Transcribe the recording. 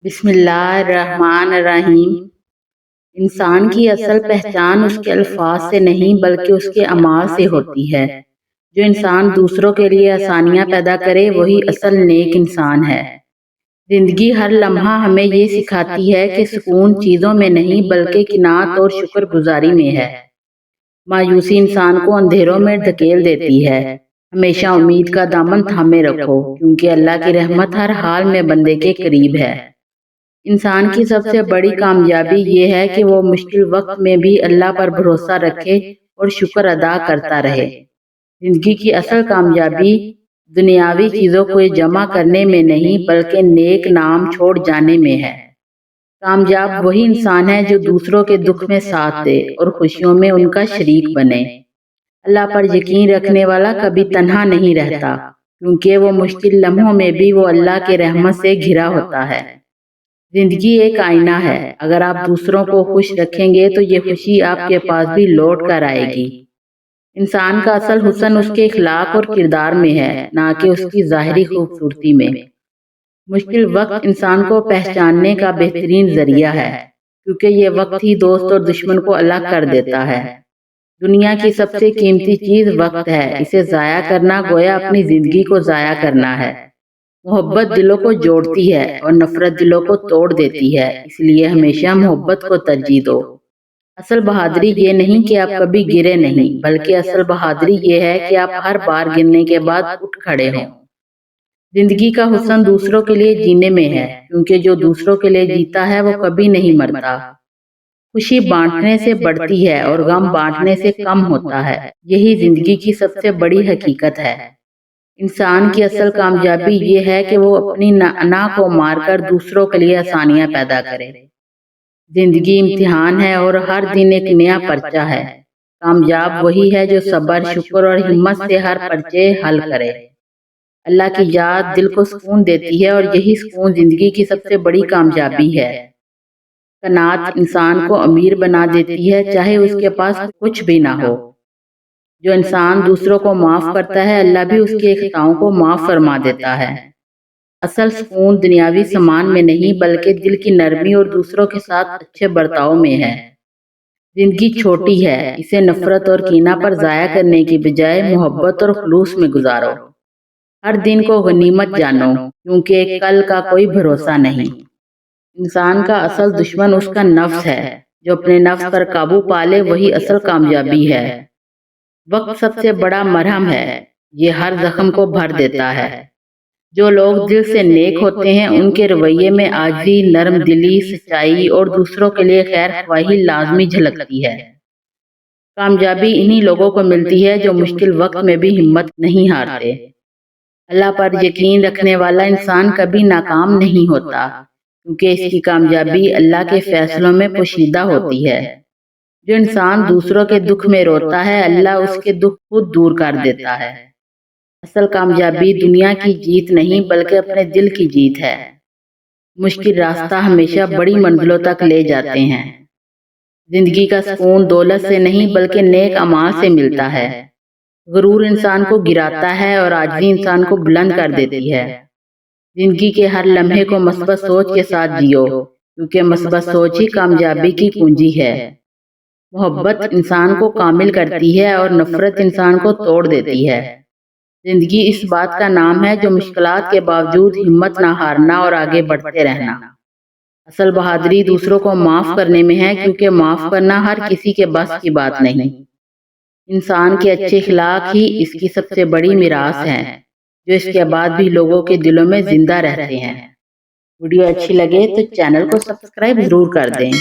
बिस्मिल्लाहिर्रहमानिर्रहीम। इंसान की असल पहचान उसके अल्फाज से नहीं बल्कि उसके अमाल से होती है। जो इंसान दूसरों के लिए आसानियां पैदा करे वही असल नेक इंसान है। जिंदगी हर लम्हा हमें ये सिखाती है कि सुकून चीज़ों में नहीं बल्कि किनात और शुक्रगुजारी में है। मायूसी इंसान को अंधेरों में धकेल देती है। हमेशा उम्मीद का दामन थामे रखो क्योंकि अल्लाह की रहमत हर हाल में बंदे के करीब है। इंसान की सबसे बड़ी कामयाबी ये है कि वो मुश्किल वक्त में भी अल्लाह पर भरोसा रखे और शुक्र अदा करता रहे। जिंदगी की असल कामयाबी दुनियावी चीज़ों को जमा करने में नहीं बल्कि नेक नाम छोड़ जाने में है। कामयाब वही इंसान है जो दूसरों के दुख में साथ दे और खुशियों में उनका शरीक बने। अल्लाह पर यकीन रखने वाला कभी तन्हा नहीं रहता क्योंकि वो मुश्किल लम्हों में भी वो अल्लाह के रहमत से घिरा होता है। जिंदगी एक आईना है, अगर आप दूसरों को खुश रखेंगे तो ये खुशी आपके पास भी लौट कर आएगी। इंसान का असल हुस्न उसके इखलाक और किरदार में है, ना कि उसकी ज़ाहिरी खूबसूरती में। मुश्किल वक्त इंसान को पहचानने का बेहतरीन जरिया है क्योंकि ये वक्त ही दोस्त और दुश्मन को अलग कर देता है। दुनिया की सबसे कीमती चीज़ वक्त है, इसे ज़ाया करना गोया अपनी जिंदगी को ज़ाया करना है। मोहब्बत दिलों को जोड़ती है और नफरत दिलों को तोड़ देती है, इसलिए हमेशा मोहब्बत को तरजीह दो। असल बहादुरी ये नहीं कि आप कभी गिरे नहीं, बल्कि असल बहादुरी ये है कि आप हर बार गिरने के बाद उठ खड़े हों। जिंदगी का हुस्न दूसरों के लिए जीने में है क्योंकि जो दूसरों के लिए जीता है वो कभी नहीं मरता। खुशी बांटने से बढ़ती है और गम बांटने से कम होता है, यही जिंदगी की सबसे बड़ी हकीकत है। इंसान की असल कामयाबी ये है कि वो अपनी ना को मारकर दूसरों के लिए आसानियां पैदा करे। जिंदगी इम्तिहान है और हर दिन एक नया पर्चा है। कामयाब वही है जो सब्र, शुक्र और हिम्मत से हर पर्चे हल करे। अल्लाह की याद दिल को सुकून देती है और यही सुकून जिंदगी की सबसे बड़ी कामयाबी है। कनात इंसान को अमीर बना देती है चाहे उसके पास कुछ भी ना हो। जो इंसान दूसरों को माफ करता है अल्लाह भी उसके खताओं को माफ फरमा देता है। असल सुकून दुनियावी सामान में नहीं बल्कि दिल की नरमी और दूसरों के साथ अच्छे बर्ताव में है। जिंदगी छोटी है, इसे नफरत और कीना पर जाया करने की बजाय मोहब्बत और खुलूस में गुजारो। हर दिन को गनीमत जानो क्योंकि कल का कोई भरोसा नहीं। इंसान का असल दुश्मन उसका नफ्स है, जो अपने नफ्स पर काबू पा ले वही असल कामयाबी है। वक्त सबसे बड़ा मरहम है, ये हर जख्म को भर देता है। जो लोग दिल से नेक होते हैं उनके रवैये में आजी, नरम दिली, सच्चाई और दूसरों के लिए खैर ख्वाही लाजमी झलकती है। कामयाबी इन्हीं लोगों को मिलती है जो मुश्किल वक्त में भी हिम्मत नहीं हारते। अल्लाह पर यकीन रखने वाला इंसान कभी नाकाम नहीं होता क्योंकि इसकी कामयाबी अल्लाह के फैसलों में पोशीदा होती है। जो इंसान दूसरों के दुख में रोता है अल्लाह उसके दुख खुद दूर कर देता है। असल कामयाबी दुनिया की जीत नहीं बल्कि अपने दिल की जीत है। मुश्किल रास्ता हमेशा बड़ी मंजिलों तक ले जाते हैं। जिंदगी का सुकून दौलत से नहीं बल्कि नेक अमाल से मिलता है। गुरूर इंसान को गिराता है और आजिज़ी इंसान को बुलंद कर देती है। जिंदगी के हर लम्हे को मस्बत सोच के साथ जियो क्योंकि मस्बत सोच ही कामयाबी की कुंजी है। मोहब्बत इंसान को कामिल करती है और नफरत इंसान को तोड़ देती है। जिंदगी इस बात का नाम है जो मुश्किलात के बावजूद हिम्मत ना हारना और आगे बढ़ते रहना। असल बहादुरी दूसरों को माफ करने में है क्योंकि माफ करना हर किसी के बस की बात नहीं। इंसान के अच्छे अखलाक ही इसकी सबसे बड़ी मिरास है जो इसके बाद भी लोगों के दिलों में जिंदा रहते हैं। वीडियो अच्छी लगे तो चैनल को सब्सक्राइब जरूर कर दें।